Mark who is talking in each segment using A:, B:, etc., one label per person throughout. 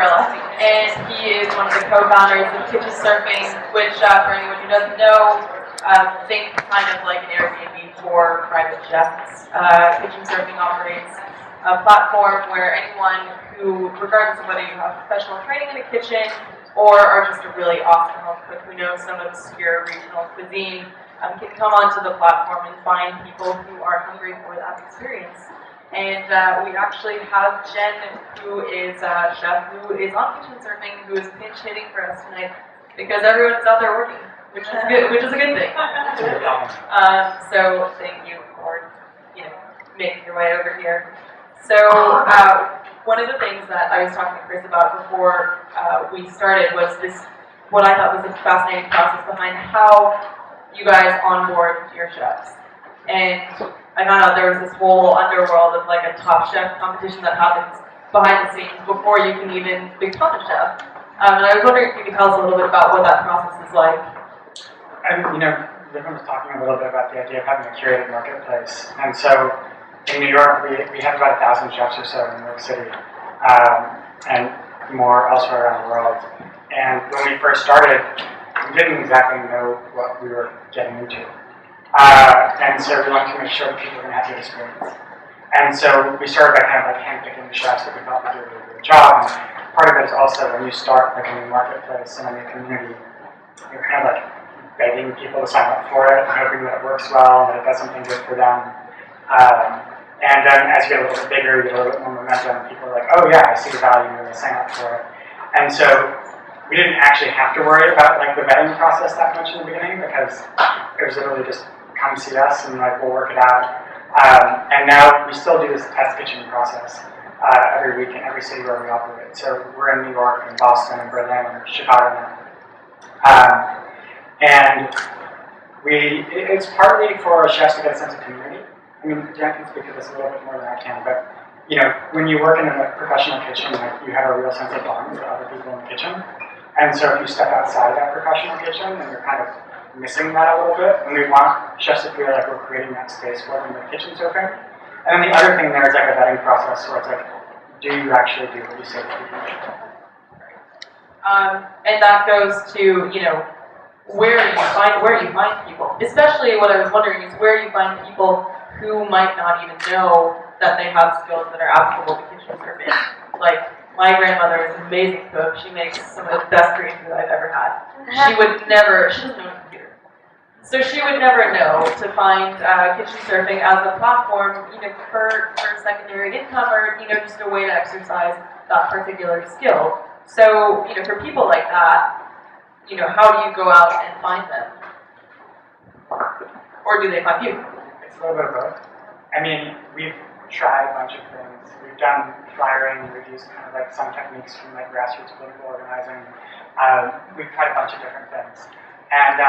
A: Grilla, and he is one of the co-founders of Kitchen Surfing, which, for anyone who doesn't know, think kind of like an Airbnb for private chefs. Kitchen Surfing operates a platform where anyone who, regardless of whether you have professional training in the kitchen or are just a really awesome home cook who knows some obscure regional cuisine, can come onto the platform and find people who are hungry for that experience. And we actually have Jen, who is a chef, who is on Kitchen Surfing, who is pinch hitting for us tonight because everyone's out there working, which is good, which is a good thing. So thank you for making your way over here. So one of the things that I was talking to Chris about before we started was this, what I thought was a fascinating process behind how you guys onboard your chefs. And I found out there was this whole underworld of like a Top Chef competition that happens behind the scenes before you can even become a chef. And I was wondering if you could tell us a little bit about what that process is like.
B: Everyone was talking a little bit about the idea of having a curated marketplace. And so in New York, we have about 1,000 chefs or so in New York City, and more elsewhere around the world. And when we first started, we didn't exactly know what we were getting into. And so we wanted to make sure that people were going to have a good experience. And so we started by kind of like handpicking the chefs that we thought would do a really good job. And part of it is also when you start like a new marketplace and a new community, you're kind of like begging people to sign up for it and hoping that it works well and that it does something good for them. And then as you get a little bit bigger, you get a little bit more momentum, people are like, oh yeah, I see the value and they sign up for it. And so we didn't actually have to worry about like the vetting process that much in the beginning because it was literally just come see us and like we'll work it out. And now we still do this test kitchen process every week in every city where we operate. So we're in New York and Boston and Berlin and Chicago now. And it's partly for chefs to get a sense of community. I mean, Jen can speak to this a little bit more than I can, but when you work in a professional kitchen, like, you have a real sense of bond with other people in the kitchen. And so if you step outside that professional kitchen, then you're kind of missing that a little bit. And we want chefs to feel like we're creating that space for them with Kitchen Surfing. And then the other thing there is like a vetting process where it's like, do you actually do what you say that you do?
A: And that goes to, where you find people. Especially what I was wondering is where you find people who might not even know that they have skills that are applicable to kitchen surfing. Like, my grandmother is an amazing cook. She makes some of the best Korean food I've ever had. She doesn't know a computer. So she would never know to find kitchen surfing as a platform, for secondary income or, just a way to exercise that particular skill. So, for people like that, how do you go out and find them? Or do they find you?
B: It's a little bit of both. I mean, we've tried a bunch of things. We've done flyering, we've used kind of like some techniques from like grassroots political organizing. We've tried a bunch of different things. And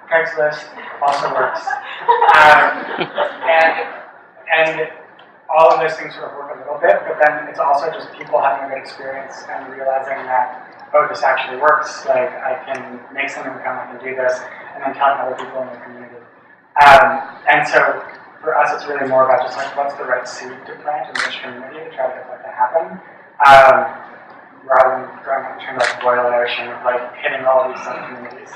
B: Craigslist also works. And all of those things sort of work a little bit, but then it's also just people having a good experience and realizing that, oh, this actually works, like I can make some income, I can do this, and then telling other people in the community. And so for us, it's really more about just like, what's the right seed to plant in which community to try to get that to happen, rather than going out and trying to like boil an ocean of like hitting all these sub communities.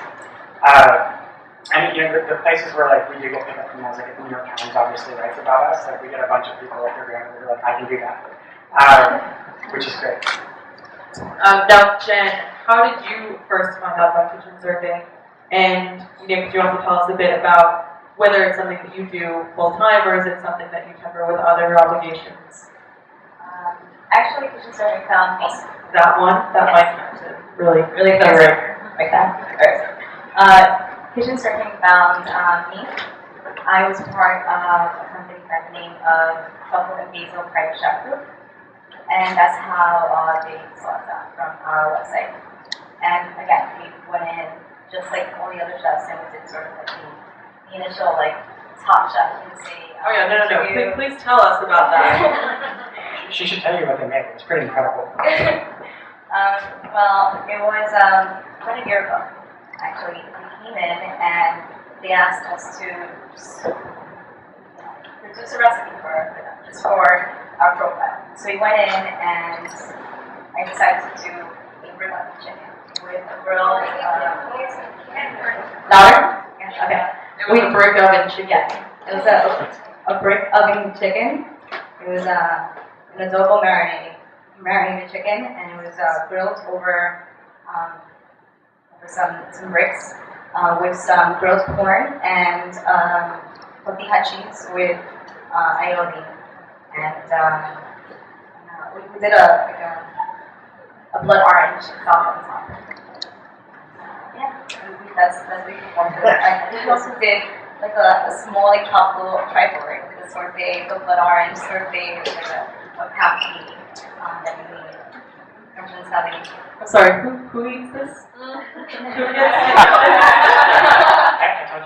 B: And the places where like we do get picked up from those, like the New York Times obviously writes about us, like we get a bunch of people like your grandmother who are like, I can do that, which is great.
A: Now, Jen, how did you first find out about kitchen surfing? And could you also tell us a bit about whether it's something that you do full time or is it something that you temper with other obligations?
C: Actually, kitchen surfing found me.
A: That one? That might be really
C: close. Like that? Alright. Kitchen surfing found me. I was part of a company by the name of Chocolate and Basil Private Chef Group. And that's how they saw us out from our website. And again, we went in just like all the other chefs and we did sort of like the initial like Top Chef.
A: Oh yeah, no. Please tell us about that.
B: She should tell you what they made. It's pretty incredible.
C: Well, it was quite a year ago. Actually, we came in and they asked us to produce a recipe for our profile. So we went in and I decided to do a brick oven chicken with a grilled, louder? Yeah, okay.
A: It was a brick oven chicken.
C: Yeah, it was a brick oven chicken. It was an adobo marinated chicken, and it was grilled over some bricks with some grilled corn and tortilla cheese with aioli. And we did a blood orange sauce on top. Yeah, that's the one. And we also did like a small like tropical trifle, right? We did a sorbet, the blood orange sorbet, with like a pound cake that we made. Everyone's having.
A: I'm sorry, who eats this?
B: I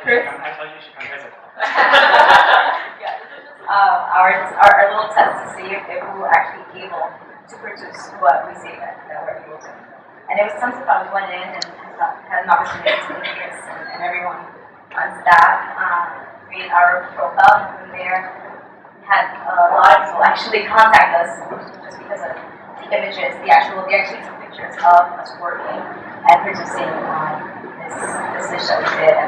A: Chris?
B: told you should come visit.
C: Our little test to see if we were actually able to produce what we say that we're able to. And it was tons of fun. We went in and had an opportunity to meet Chris and everyone on staff, read our profile, and from there we had a lot of people actually contact us just because of the images, they actually took pictures of us working and producing this dish that we did.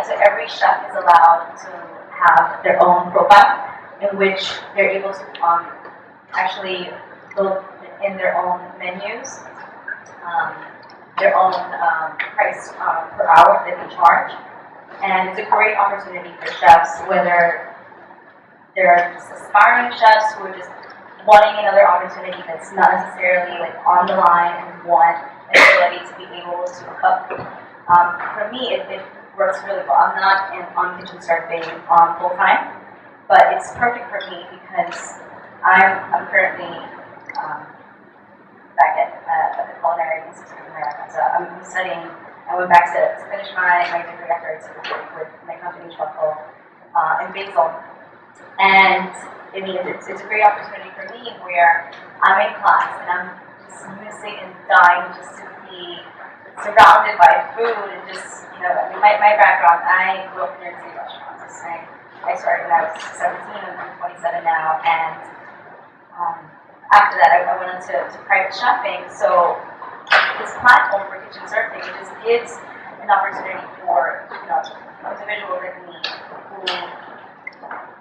C: So every chef is allowed to have their own profile in which they're able to actually build in their own menus, their own price per hour that they charge. And it's a great opportunity for chefs, whether they're just aspiring chefs who are just wanting another opportunity that's not necessarily like on the line and want an ability to be able to cook. For me, it works really well. I'm not on kitchen serving full time, but it's perfect for me because I'm currently back at the Culinary Institute of America. So I'm studying. I went back to finish my degree after I took with my company Truffle in Basel. And I mean, it's a great opportunity for me where I'm in class and I'm just missing and dying just to be surrounded by food and just, my background, I grew up in New York City restaurants. I started when I was 17, I'm 27 now, and after that I went into private chefing. So this platform for kitchen surfing, it just gives an opportunity for individuals like me who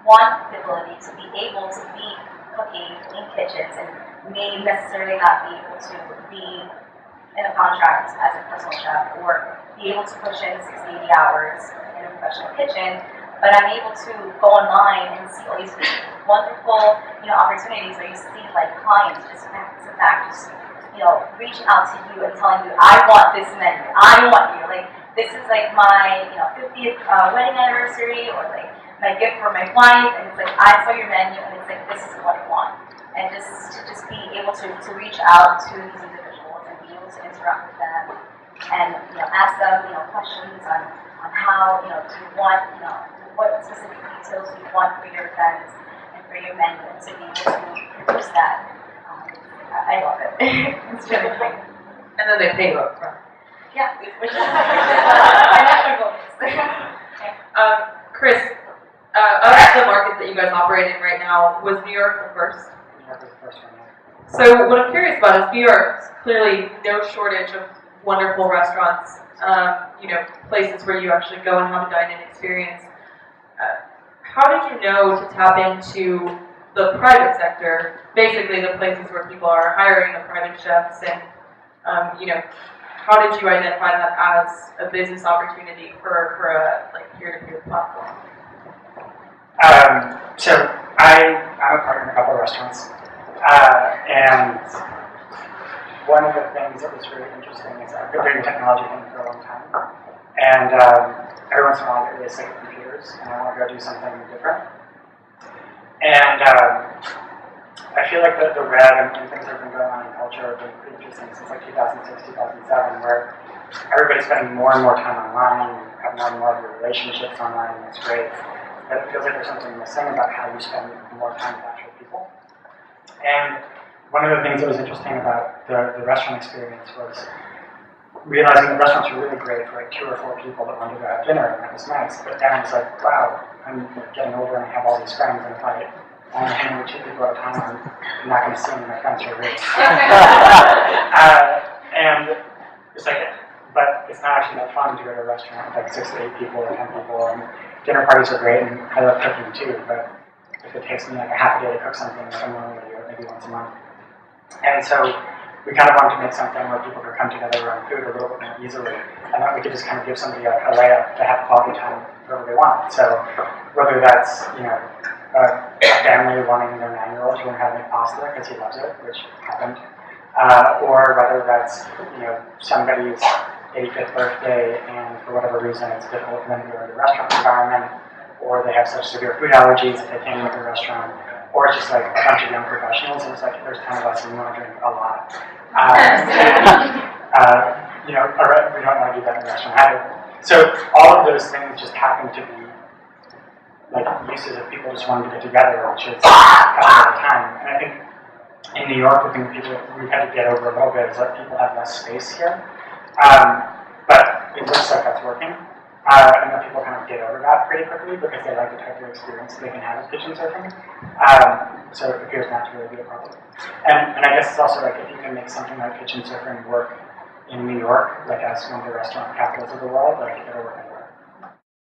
C: want the ability to be able to be cooking in kitchens and may necessarily not be able to be in a contract as a personal chef or be able to push in 60, 80 hours in a professional kitchen, but I'm able to go online and see all these wonderful opportunities where you see like clients just back to back just reaching out to you and telling you, I want this menu, I want you, like this is like my 50th wedding anniversary or like my gift for my wife, and it's like I saw your menu and it's like this is what I want. And just to be able to reach out to these individuals and be able to interact with them and ask them questions on how do you want what specific details you want for your event and for your menu, and to be able to produce that. I love it. It's really fun.
A: And then they pay you up front.
C: Yeah, which is financial bonus.
A: Chris, of the markets that you guys operate in right now, was New York the first?
B: New York was the first one, yeah.
A: So what I'm curious about is New York's clearly no shortage of wonderful restaurants, places where you actually go and have a dine-in experience. How did you know to tap into the private sector, basically the places where people are hiring the private chefs, and how did you identify that as a business opportunity for a peer-to-peer platform?
B: So I'm a partner in a couple of restaurants, and one of the things that was really interesting is I've been doing the technology thing for a long time, and every once in a while I get really sick of computers, and I want to go do something different. And I feel like the red and things that have been going on in culture have been pretty interesting since like 2006, 2007, where everybody's spending more and more time online, and have more and more of your relationships online, and it's great. But it feels like there's something missing about how you spend more time with actual people. And one of the things that was interesting about the restaurant experience was realizing that restaurants were really great for like 2 or 4 people that wanted to go have dinner, and that was nice. But then it's like, wow, I'm getting older and I have all these friends, and if I I'm hanging with two people at a time. I'm not going to see any of my friends for a week. And it's like, but it's not actually that fun to go to a restaurant with like 6 to 8 people or 10 people. And dinner parties are great, and I love cooking too. But if it takes me like a half a day to cook something, like I'm only going to do it maybe once a month. And so we kind of wanted to make something where people could come together around food a little bit more easily, and that we could just kind of give somebody a layup to have quality time wherever they want. So whether that's, a family wanting their 9-year-old to learn how to make pasta because he loves it, which happened, or whether that's, somebody's 85th birthday and for whatever reason it's difficult for them to go to the restaurant environment, or they have such severe food allergies that they can't eat at the restaurant, or it's just like a bunch of young professionals and it's like there's 10 of us and we want to drink a lot. Or we don't want to do that in the restaurant either. So all of those things just happen to be like uses of people just wanting to get together, which is happening all the time. And I think in New York, the thing we've had to get over a little bit is that people have less space here. But it looks like that's working. And that people kind of get over that pretty quickly because they like the type of experience they can have with kitchen surfing. So it appears not to really be a problem. And I guess it's also like if you can make something like kitchen surfing work in New York, like as one of the restaurant capitals of the world, like it'll work anywhere.